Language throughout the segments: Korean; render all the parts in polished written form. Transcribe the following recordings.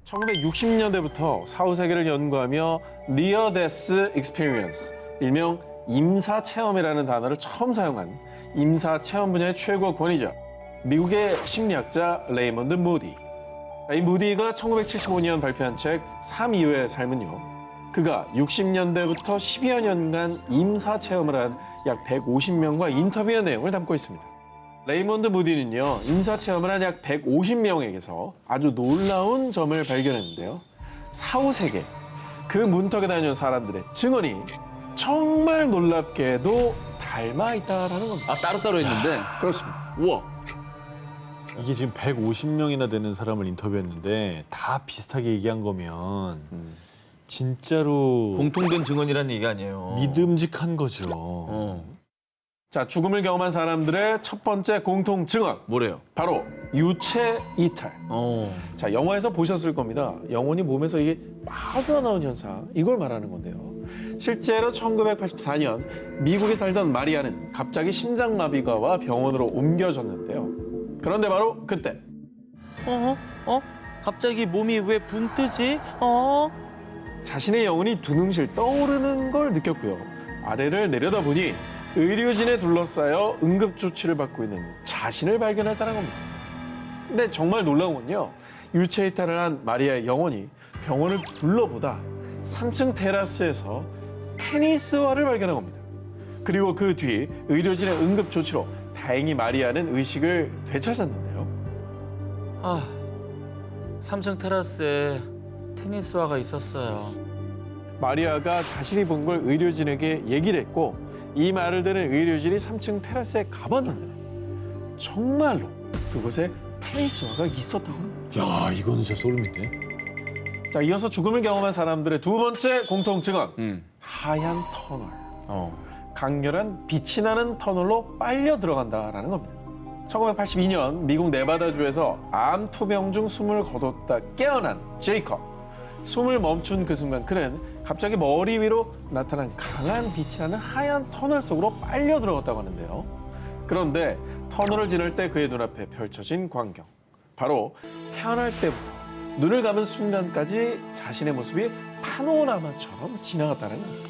1960년대부터 사후세계를 연구하며 Near Death Experience, 일명 임사체험이라는 단어를 처음 사용한 임사체험 분야의 최고 권위자, 미국의 심리학자 레이먼드 무디. 이 무디가 1975년 발표한 책 3 이후의 삶은요, 그가 60년대부터 10여 년간 임사체험을 한 약 150명과 인터뷰한 내용을 담고 있습니다. 레이먼드 무디는요, 임사체험을 한 약 150명에게서 아주 놀라운 점을 발견했는데요. 사후세계, 그 문턱에 다녀온 사람들의 증언이 정말 놀랍게도 닮아 있다라는 겁니다. 아, 따로따로 있는데? 그렇습니다. 우와. 이게 지금 150명이나 되는 사람을 인터뷰했는데 다 비슷하게 얘기한 거면 진짜로 공통된 증언이라는 얘기 아니에요. 믿음직한 거죠. 자, 죽음을 경험한 사람들의 첫 번째 공통 증언, 뭐래요? 바로 유체 이탈. 자, 영화에서 보셨을 겁니다. 영혼이 몸에서 이게 빠져나온 현상, 이걸 말하는 건데요. 실제로 1984년 미국에 살던 마리아는 갑자기 심장마비가 와 병원으로 옮겨졌는데요. 그런데 바로 그때 갑자기 몸이 왜 붕 뜨지? 자신의 영혼이 두둥실 떠오르는 걸 느꼈고요. 아래를 내려다보니 의료진에 둘러싸여 응급조치를 받고 있는 자신을 발견했다는 겁니다. 근데 정말 놀라운 건요, 유체 이탈을 한 마리아의 영혼이 병원을 둘러보다 3층 테라스에서 테니스화를 발견한 겁니다. 그리고 그 뒤 의료진의 응급조치로 다행히 마리아는 의식을 되찾았는데요. 3층 테라스에 테니스화가 있었어요. 마리아가 자신이 본 걸 의료진에게 얘기를 했고, 이 말을 들은 의료진이 3층 테라스에 가봤는데 정말로 그곳에 테니스화가 있었다고 합니다. 야, 이거는 진짜 소름인데. 자, 이어서 죽음을 경험한 사람들의 두 번째 공통 증언, 하얀 터널. 강렬한 빛이 나는 터널로 빨려 들어간다라는 겁니다. 1982년 미국 네바다주에서 암 투병 중 숨을 거뒀다 깨어난 제이컵. 숨을 멈춘 그 순간 그는 갑자기 머리 위로 나타난 강한 빛이 나는 하얀 터널 속으로 빨려 들어갔다고 하는데요. 그런데 터널을 지날 때 그의 눈앞에 펼쳐진 광경, 바로 태어날 때부터 눈을 감은 순간까지 자신의 모습이 파노라마처럼 지나갔다는 겁니다.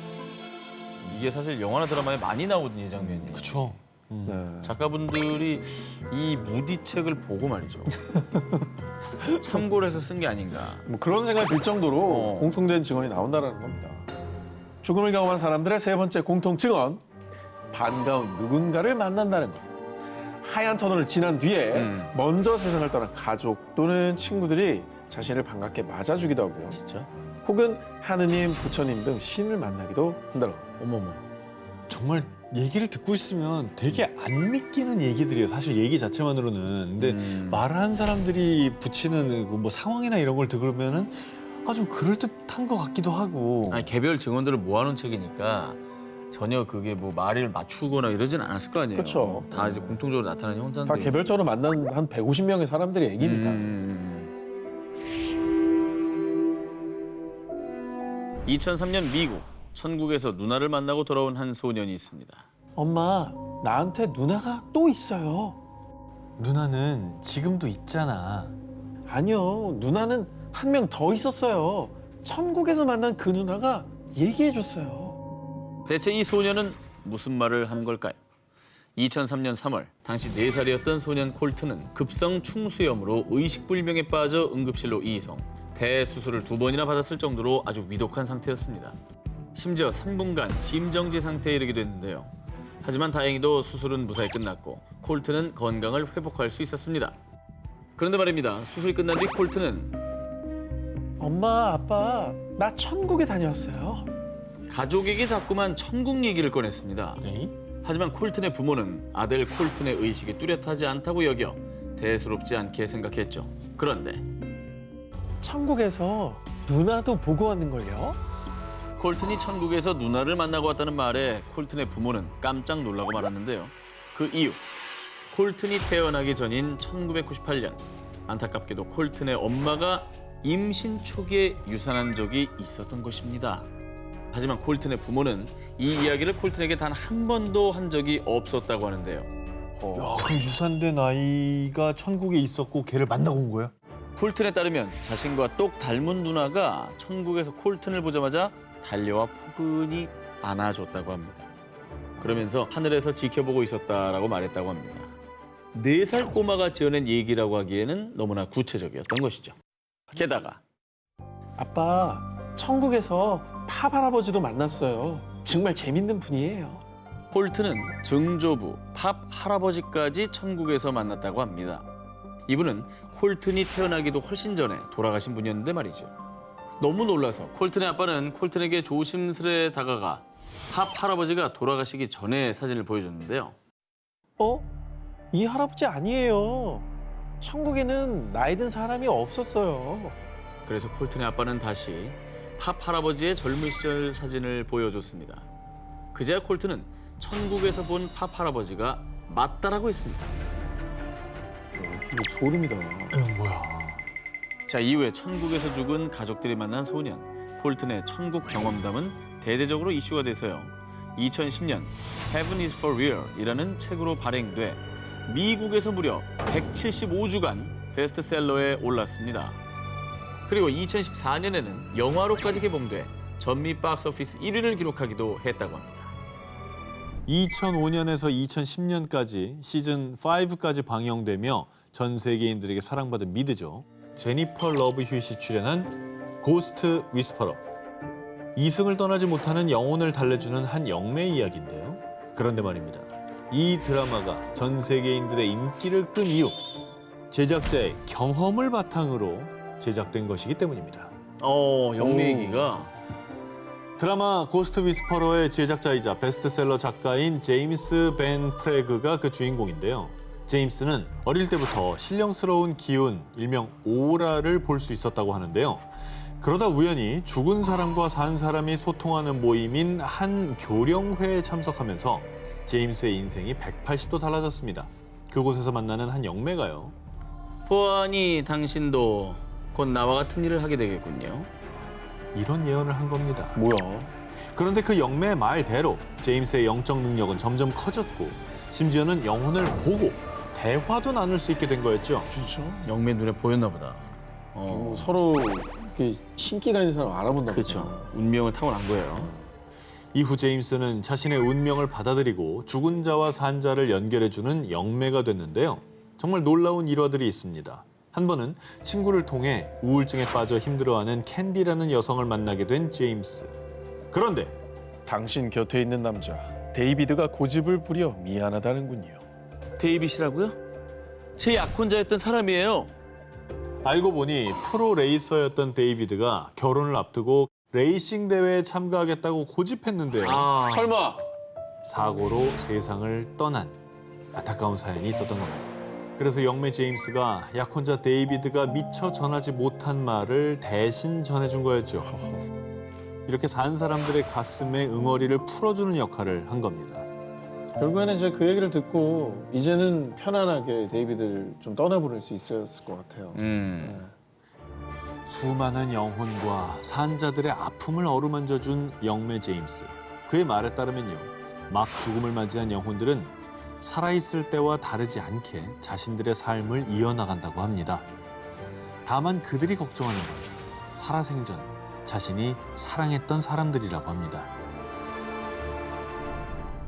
이게 사실 영화나 드라마에 많이 나오던 이 장면이에요. 그렇죠. 네. 작가분들이 이 무디 책을 보고 말이죠. 참고를 해서 쓴 게 아닌가. 뭐 그런 생각이 들 정도로 공통된 증언이 나온다는 겁니다. 죽음을 경험한 사람들의 세 번째 공통 증언, 반가운 누군가를 만난다는 것. 하얀 터널을 지난 뒤에 먼저 세상을 떠난 가족 또는 친구들이 자신을 반갑게 맞아주기도 하고요. 진짜? 혹은 하느님, 부처님 등 신을 만나기도 한다는 겁니다. 어머머. 정말 얘기를 듣고 있으면 되게 안 믿기는 얘기들이에요. 사실 얘기 자체만으로는. 근데 말하는 사람들이 붙이는 그 뭐 상황이나 이런 걸 들으면은 좀 그럴듯한 것 같기도 하고. 아니, 개별 증언들을 모아놓은 책이니까 전혀 그게 뭐 말을 맞추거나 이러진 않았을 거 아니에요. 그렇죠. 다 이제 공통적으로 나타나는 현상들. 다 개별적으로 만난 한 150명의 사람들의 얘기입니다. 2003년 미국, 천국에서 누나를 만나고 돌아온 한 소년이 있습니다. 엄마, 나한테 누나가 또 있어요. 누나는 지금도 있잖아. 아니요, 누나는 한 명 더 있었어요. 천국에서 만난 그 누나가 얘기해줬어요. 대체 이 소년은 무슨 말을 한 걸까요? 2003년 3월, 당시 4살이었던 소년 콜트는 급성 충수염으로 의식불명에 빠져 응급실로 이송. 대수술을 2번이나 받았을 정도로 아주 위독한 상태였습니다. 심지어 3분간 심정지 상태에 이르기도 했는데요. 하지만 다행히도 수술은 무사히 끝났고 콜트는 건강을 회복할 수 있었습니다. 그런데 말입니다. 수술이 끝난 뒤 콜트는 엄마, 아빠, 나 천국에 다녀왔어요. 가족에게 자꾸만 천국 얘기를 꺼냈습니다. 하지만 콜튼의 부모는 아들 콜튼의 의식이 뚜렷하지 않다고 여겨 대수롭지 않게 생각했죠. 그런데 천국에서 누나도 보고 왔는걸요? 콜튼이 천국에서 누나를 만나고 왔다는 말에 콜튼의 부모는 깜짝 놀라고 말았는데요. 그 이유, 콜튼이 태어나기 전인 1998년, 안타깝게도 콜튼의 엄마가 임신 초기에 유산한 적이 있었던 것입니다. 하지만 콜튼의 부모는 이 이야기를 콜튼에게 단 한 번도 한 적이 없었다고 하는데요. 야, 그럼 유산된 아이가 천국에 있었고 걔를 만나고 온 거야? 콜튼에 따르면 자신과 똑 닮은 누나가 천국에서 콜튼을 보자마자 달려와 포근히 안아줬다고 합니다. 그러면서 하늘에서 지켜보고 있었다라고 말했다고 합니다. 4살 꼬마가 지어낸 얘기라고 하기에는 너무나 구체적이었던 것이죠. 게다가 아빠, 천국에서 팝 할아버지도 만났어요. 정말 재밌는 분이에요. 콜튼은 증조부 팝 할아버지까지 천국에서 만났다고 합니다. 이분은 콜튼이 태어나기도 훨씬 전에 돌아가신 분이었는데 말이죠. 너무 놀라서 콜튼의 아빠는 콜튼에게 조심스레 다가가 팝 할아버지가 돌아가시기 전에 사진을 보여줬는데요. 이 할아버지 아니에요. 천국에는 나이 든 사람이 없었어요. 그래서 콜튼의 아빠는 다시 팝 할아버지의 젊은 시절 사진을 보여줬습니다. 그제야 콜튼은 천국에서 본 팝 할아버지가 맞다라고 했습니다. 이거 소름이다. 뭐야? 자, 이후에 천국에서 죽은 가족들이 만난 소년, 콜튼의 천국 경험담은 대대적으로 이슈가 돼서요. 2010년 Heaven is for Real이라는 책으로 발행돼 미국에서 무려 175주간 베스트셀러에 올랐습니다. 그리고 2014년에는 영화로까지 개봉돼 전미 박스오피스 1위를 기록하기도 했다고 합니다. 2005년에서 2010년까지 시즌 5까지 방영되며 전 세계인들에게 사랑받은 미드죠. 제니퍼 러브 휴잇이 출연한 고스트 위스퍼러. 이승을 떠나지 못하는 영혼을 달래주는 한 영매 이야기인데요. 그런데 말입니다. 이 드라마가 전 세계인들의 인기를 끈 이유, 제작자의 경험을 바탕으로 제작된 것이기 때문입니다. 영매 얘기가 드라마 고스트 위스퍼러의 제작자이자 베스트셀러 작가인 제임스 벤 프레그가 그 주인공인데요. 제임스는 어릴 때부터 신령스러운 기운, 일명 오라를 볼 수 있었다고 하는데요. 그러다 우연히 죽은 사람과 산 사람이 소통하는 모임인 한 교령회에 참석하면서 제임스의 인생이 180도 달라졌습니다. 그곳에서 만나는 한 영매가요. 보아하니 당신도 곧 나와 같은 일을 하게 되겠군요. 이런 예언을 한 겁니다. 뭐야? 그런데 그 영매의 말대로 제임스의 영적 능력은 점점 커졌고 심지어는 영혼을 보고 대화도 나눌 수 있게 된 거였죠. 진짜? 영매 눈에 보였나 보다. 서로 이렇게 신기가 있는 사람 알아본다. 그렇죠. 운명을 타고난 거예요. 이후 제임스는 자신의 운명을 받아들이고 죽은 자와 산 자를 연결해주는 영매가 됐는데요. 정말 놀라운 일화들이 있습니다. 한 번은 친구를 통해 우울증에 빠져 힘들어하는 캔디라는 여성을 만나게 된 제임스. 그런데 당신 곁에 있는 남자 데이비드가 고집을 부려 미안하다는군요. 데이빗이라고요? 제 약혼자였던 사람이에요. 알고 보니 프로 레이서였던 데이비드가 결혼을 앞두고 레이싱 대회에 참가하겠다고 고집했는데요. 설마 사고로 세상을 떠난 안타까운 사연이 있었던 겁니다. 그래서 영매 제임스가 약혼자 데이비드가 미처 전하지 못한 말을 대신 전해준 거였죠. 이렇게 산 사람들의 가슴에 응어리를 풀어주는 역할을 한 겁니다. 결국에는 이제 그 얘기를 듣고 이제는 편안하게 데이비드를 좀 떠나보낼 수 있었을 것 같아요. 수많은 영혼과 산자들의 아픔을 어루만져준 영매 제임스. 그의 말에 따르면요. 막 죽음을 맞이한 영혼들은 살아있을 때와 다르지 않게 자신들의 삶을 이어나간다고 합니다. 다만 그들이 걱정하는 건 살아생전 자신이 사랑했던 사람들이라고 합니다.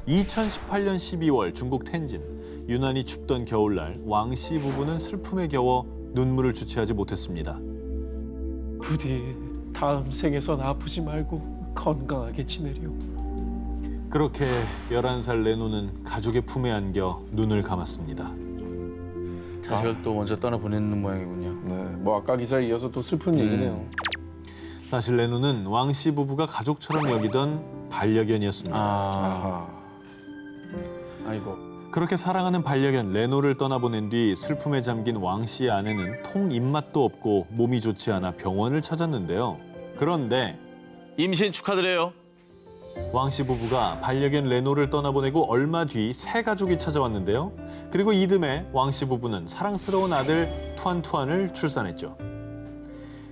2018년 12월 중국 텐진. 유난히 춥던 겨울날 왕씨 부부는 슬픔에 겨워 눈물을 주체하지 못했습니다. 부디 다음 생에선 아프지 말고 건강하게 지내려. 그렇게 11살 레노는 가족의 품에 안겨 눈을 감았습니다. 자식을 또 먼저 떠나보내는 모양이군요. 네, 뭐 아까 기사에 이어서 또 슬픈 얘기네요. 사실 레노는 왕씨 부부가 가족처럼 여기던 반려견이었습니다. 아하. 아이고. 그렇게 사랑하는 반려견 레노를 떠나보낸 뒤 슬픔에 잠긴 왕씨의 아내는 통 입맛도 없고 몸이 좋지 않아 병원을 찾았는데요. 그런데 임신 축하드려요. 왕씨 부부가 반려견 레노를 떠나보내고 얼마 뒤 새 가족이 찾아왔는데요. 그리고 이듬해 왕씨 부부는 사랑스러운 아들 투안투안을 출산했죠.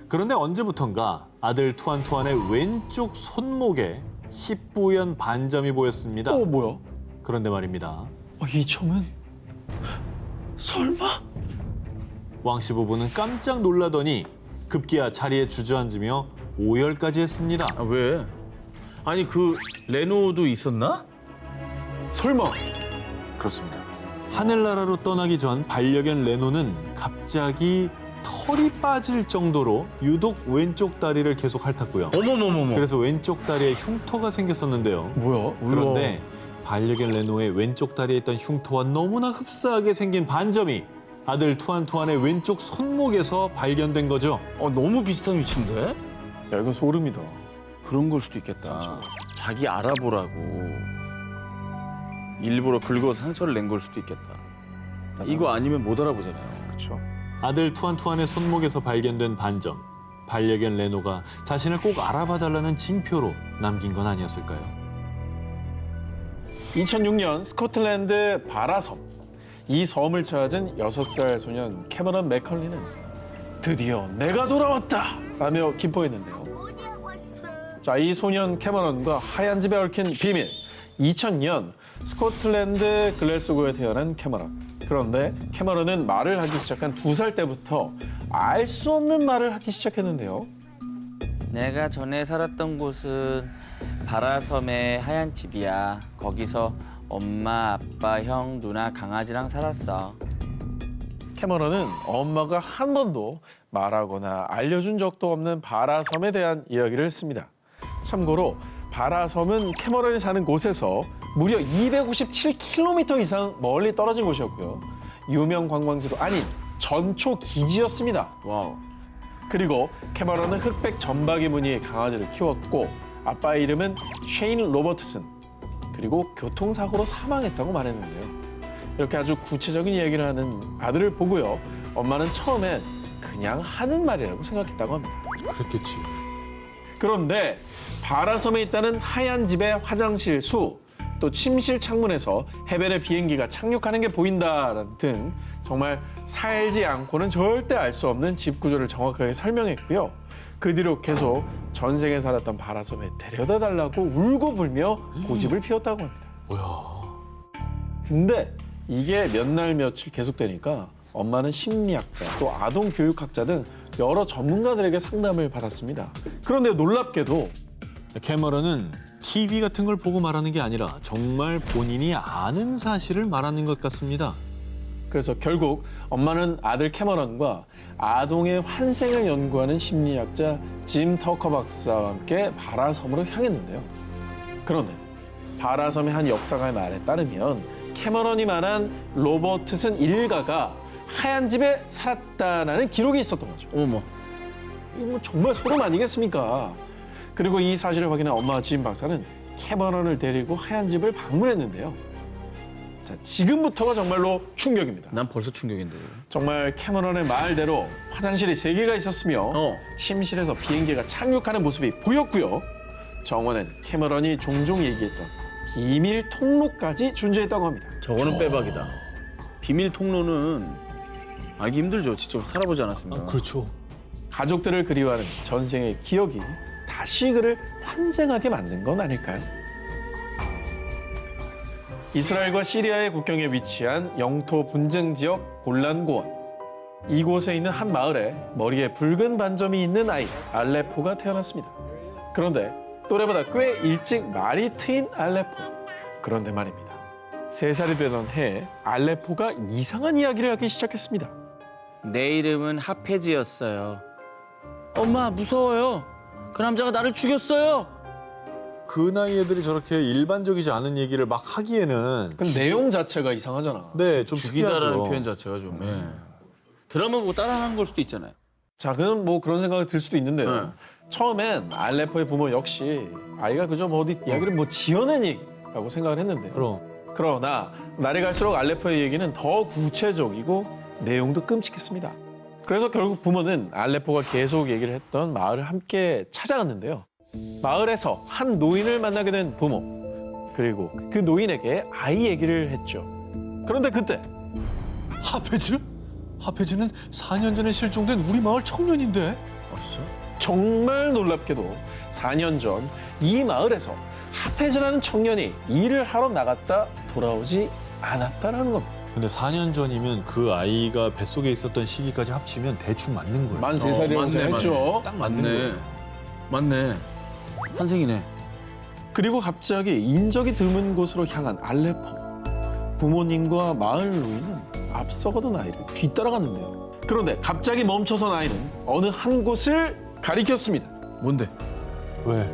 그런데 언제부턴가 아들 투안투안의 왼쪽 손목에 희뿌연 반점이 보였습니다. 뭐야? 그런데 말입니다. 이 점은 설마? 왕씨 부부는 깜짝 놀라더니 급기야 자리에 주저앉으며 오열까지 했습니다. 아, 왜? 아니 그 레노도 있었나? 설마 그렇습니다. 하늘나라로 떠나기 전 반려견 레노는 갑자기 털이 빠질 정도로 유독 왼쪽 다리를 계속 핥았고요. 어머머머머. 그래서 왼쪽 다리에 흉터가 생겼었는데요. 뭐야? 그런데 반려견 레노의 왼쪽 다리에 있던 흉터와 너무나 흡사하게 생긴 반점이 아들 투안투안의 왼쪽 손목에서 발견된 거죠. 너무 비슷한 위치인데? 야, 이건 소름이다. 그런 걸 수도 있겠다. 자기 알아보라고 일부러 긁어서 상처를 낸 걸 수도 있겠다. 이거 아니면 못 알아보잖아요. 그렇죠. 아들 투안투안의 손목에서 발견된 반점. 반려견 레노가 자신을 꼭 알아봐달라는 징표로 남긴 건 아니었을까요? 2006년 스코틀랜드 바라섬. 이 섬을 찾은 6살 소년 캐머런 맥컬리는 드디어 내가 돌아왔다! 라며 기뻐했는데요. 자, 이 소년 캐머런과 하얀 집에 얽힌 비밀. 2000년 스코틀랜드 글래스고에 태어난 캐머런. 그런데 캐머런은 말을 하기 시작한 2살 때부터 알 수 없는 말을 하기 시작했는데요. 내가 전에 살았던 곳은 바라섬의 하얀 집이야. 거기서 엄마, 아빠, 형, 누나, 강아지랑 살았어. 캐머런은 엄마가 한 번도 말하거나 알려준 적도 없는 바라섬에 대한 이야기를 했습니다. 참고로 바라섬은 캐머런이 사는 곳에서 무려 257km 이상 멀리 떨어진 곳이었고요. 유명 관광지도 아닌 전초 기지였습니다. 와우. 그리고 캐머런은 흑백 점박이 무늬의 강아지를 키웠고 아빠의 이름은 쉐인 로버트슨. 그리고 교통사고로 사망했다고 말했는데요. 이렇게 아주 구체적인 이야기를 하는 아들을 보고요. 엄마는 처음엔 그냥 하는 말이라고 생각했다고 합니다. 그랬겠지. 그런데 바라섬에 있다는 하얀 집의 화장실 수, 또 침실 창문에서 해변의 비행기가 착륙하는 게 보인다라는 등 정말 살지 않고는 절대 알 수 없는 집 구조를 정확하게 설명했고요. 그 뒤로 계속 전생에 살았던 바라섬에 데려다 달라고 울고 불며 고집을 피웠다고 합니다. 뭐야. 근데 이게 몇 날 며칠 계속되니까 엄마는 심리학자, 또 아동교육학자 등 여러 전문가들에게 상담을 받았습니다. 그런데 놀랍게도 캐머런은 TV 같은 걸 보고 말하는 게 아니라 정말 본인이 아는 사실을 말하는 것 같습니다. 그래서 결국 엄마는 아들 캐머런과 아동의 환생을 연구하는 심리학자 짐 터커 박사와 함께 바라섬으로 향했는데요. 그런데 바라섬의 한 역사가의 말에 따르면 캐머런이 말한 로버트슨 일가가 하얀 집에 살았다는 기록이 있었던 거죠. 어머. 이거 뭐 정말 소름 아니겠습니까? 그리고 이 사실을 확인한 엄마 짐 박사는 캐머런을 데리고 하얀 집을 방문했는데요. 자, 지금부터가 정말로 충격입니다. 난 벌써 충격인데. 정말 캐머런의 말대로 화장실이 3개가 있었으며 침실에서 비행기가 착륙하는 모습이 보였고요. 정원엔 캐머런이 종종 얘기했던 비밀 통로까지 존재했다고 합니다. 저거는 빼박이다. 비밀 통로는 알기 힘들죠. 직접 살아보지 않았습니다. 그렇죠. 가족들을 그리워하는 전생의 기억이 다시 그를 환생하게 만든 건 아닐까요? 이스라엘과 시리아의 국경에 위치한 영토 분쟁 지역 골란고원. 이곳에 있는 한 마을에 머리에 붉은 반점이 있는 아이 알레포가 태어났습니다. 그런데 또래보다 꽤 일찍 말이 트인 알레포. 그런데 말입니다. 3살이 되던 해에 알레포가 이상한 이야기를 하기 시작했습니다. 내 이름은 하페즈였어요. 엄마, 무서워요. 그 남자가 나를 죽였어요. 그 나이 애들이 저렇게 일반적이지 않은 얘기를 막 하기에는 그 내용 자체가 이상하잖아. 네, 좀 죽이다라는 특이하죠. 표현 자체가 좀. 예. 드라마 보고 따라하는 걸 수도 있잖아요. 자, 그럼 뭐 그런 생각이 들 수도 있는데요. 네. 처음엔 알레포의 부모 역시 아이가 그저 뭐 어디 이야기를 뭐 지어낸 얘기라고 생각을 했는데요. 그럼 그러나 날이 갈수록 알레포의 얘기는 더 구체적이고 내용도 끔찍했습니다. 그래서 결국 부모는 알레포가 계속 얘기를 했던 마을을 함께 찾아갔는데요. 마을에서 한 노인을 만나게 된 부모, 그리고 그 노인에게 아이 얘기를 했죠. 그런데 그때 하페즈? 하페즈는 4년 전에 실종된 우리 마을 청년인데. 진짜? 정말 놀랍게도 4년 전 이 마을에서 하페즈라는 청년이 일을 하러 나갔다 돌아오지 않았다라는 겁니다. 근데 4년 전이면 그 아이가 뱃속에 있었던 시기까지 합치면 대충 맞는 거예요. 만 3살이라고 제가 했죠. 딱 맞는 맞네. 거예요. 맞네. 한생이네. 그리고 갑자기 인적이 드문 곳으로 향한 알레포. 부모님과 마을 노인은 앞서가던 아이를 뒤따라갔는데요. 그런데 갑자기 멈춰선 아이는 어느 한 곳을 가리켰습니다. 뭔데? 왜?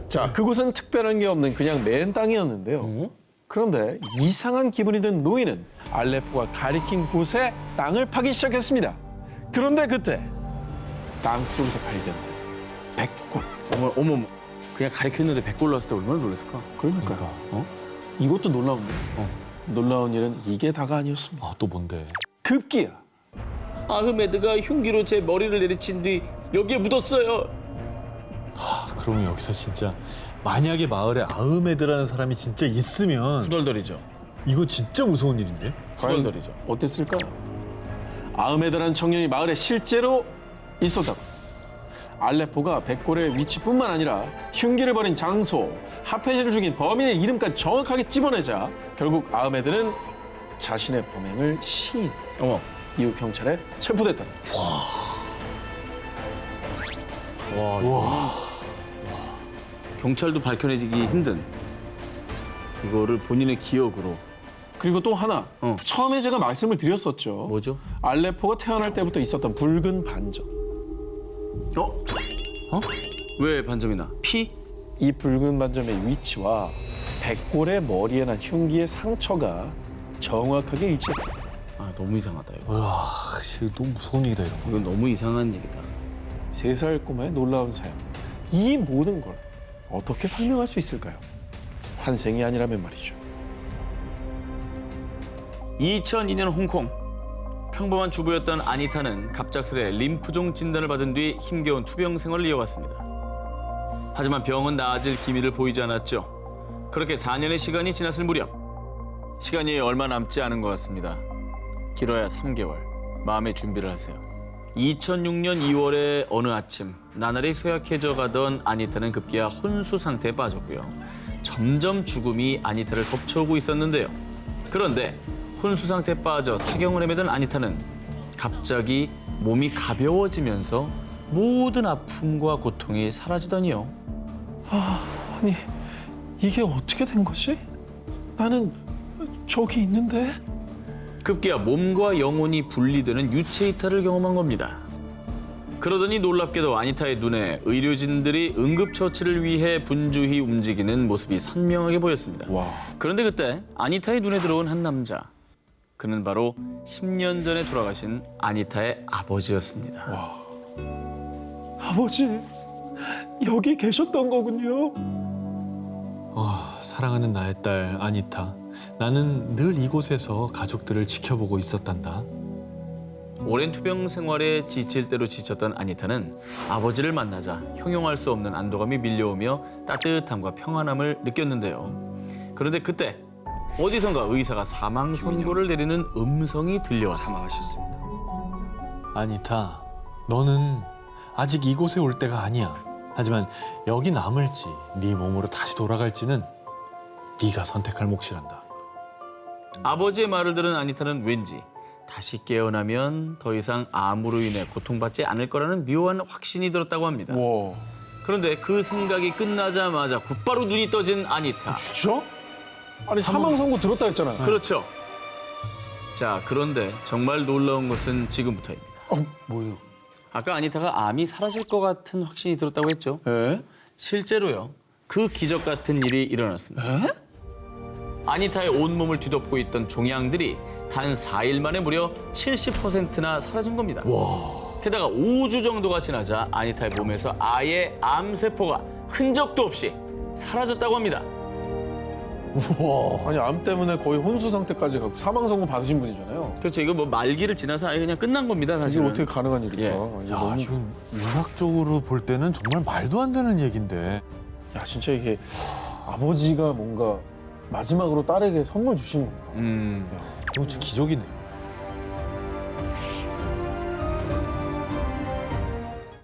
자, 그곳은 특별한 게 없는 그냥 맨 땅이었는데요. 그런데 이상한 기분이 든 노인은 알레포가 가리킨 곳에 땅을 파기 시작했습니다. 그런데 그때 땅 속에서 발견된 백골. 어머. 그냥 가리켰는데 100골 나왔을 때 얼마나 놀랐을까? 그러니까 이것도 놀라운데 놀라운 일은 이게 다가 아니었습니다. 아, 또 뭔데? 급기야 아흐메드가 흉기로 제 머리를 내리친 뒤 여기에 묻었어요. 아, 그러면 여기서 진짜 만약에 마을에 아흐메드라는 사람이 진짜 있으면 후덜덜이죠. 이거 진짜 무서운 일인데? 후덜덜이죠. 어땠을까요? 아흐메드라는 청년이 마을에 실제로 있었다고. 알레포가 백골의 위치뿐만 아니라 흉기를 벌인 장소, 하페지를 죽인 범인의 이름까지 정확하게 집어내자 결국 아흐메드는 자신의 범행을 시인. 어머. 이후 경찰에 체포됐다. 와. 경찰도 밝혀내기 힘든 이거를 본인의 기억으로. 그리고 또 하나 어. 처음에 제가 말씀을 드렸었죠. 뭐죠? 알레포가 태어날 때부터 있었던 붉은 반점. 왜 반점이나? 피? 이 붉은 반점의 위치와 백골의 머리에 난 흉기의 상처가 정확하게 일치했다. 아, 너무 이상하다 이거. 와, 씨, 너무 무서운 일이다 이런 거. 이건 너무 이상한 얘기다. 3살 꼬마의 놀라운 사연. 이 모든 걸 어떻게 설명할 수 있을까요? 환생이 아니라면 말이죠. 2002년 홍콩. 평범한 주부였던 아니타는 갑작스레 림프종 진단을 받은 뒤 힘겨운 투병 생활을 이어갔습니다. 하지만 병은 나아질 기미를 보이지 않았죠. 그렇게 4년의 시간이 지났을 무렵 시간이 얼마 남지 않은 것 같습니다. 길어야 3개월. 마음의 준비를 하세요. 2006년 2월의 어느 아침 나날이 쇠약해져 가던 아니타는 급기야 혼수 상태에 빠졌고요. 점점 죽음이 아니타를 덮쳐오고 있었는데요. 그런데 혼수 상태에 빠져 사경을 헤매던 아니타는 갑자기 몸이 가벼워지면서 모든 아픔과 고통이 사라지더니요. 아니, 이게 어떻게 된 거지? 나는 저기 있는데? 급기야 몸과 영혼이 분리되는 유체 이탈을 경험한 겁니다. 그러더니 놀랍게도 아니타의 눈에 의료진들이 응급처치를 위해 분주히 움직이는 모습이 선명하게 보였습니다. 와. 그런데 그때 아니타의 눈에 들어온 한 남자. 그는 바로 10년 전에 돌아가신 아니타의 아버지였습니다. 아버지, 여기 계셨던 거군요. 사랑하는 나의 딸 아니타. 나는 늘 이곳에서 가족들을 지켜보고 있었단다. 오랜 투병 생활에 지칠 대로 지쳤던 아니타는 아버지를 만나자 형용할 수 없는 안도감이 밀려오며 따뜻함과 평안함을 느꼈는데요. 그런데 그때 어디선가 의사가 사망 선고를 내리는 음성이 들려왔습니다. 사망하셨습니다. 아니타, 너는 아직 이곳에 올 때가 아니야. 하지만 여기 남을지 네 몸으로 다시 돌아갈지는 네가 선택할 몫이란다. 아버지의 말을 들은 아니타는 왠지 다시 깨어나면 더 이상 암으로 인해 고통받지 않을 거라는 묘한 확신이 들었다고 합니다. 와, 그런데 그 생각이 끝나자마자 곧바로 눈이 떠진 아니타. 진짜? 아니, 사망 선고 들었다 했잖아. 그렇죠. 자, 그런데 정말 놀라운 것은 지금부터입니다. 뭐요? 아까 아니타가 암이 사라질 것 같은 확신이 들었다고 했죠. 에? 실제로요. 그 기적 같은 일이 일어났습니다. 아니타의 온몸을 뒤덮고 있던 종양들이 단 4일 만에 무려 70%나 사라진 겁니다. 게다가 5주 정도가 지나자 아니타의 몸에서 아예 암세포가 흔적도 없이 사라졌다고 합니다. 아니, 암 때문에 거의 혼수 상태까지 가고 사망 선고 받으신 분이잖아요. 그렇죠. 이거 뭐 말기를 지나서 아예 그냥 끝난 겁니다, 이게 사실은. 어떻게 가능한 일일까? 예. 이게 야, 너무... 이건 의학적으로 볼 때는 정말 말도 안 되는 얘긴데. 야, 진짜 이게 아버지가 뭔가 마지막으로 딸에게 선물 주신 건가? 이거 진짜 기적이네.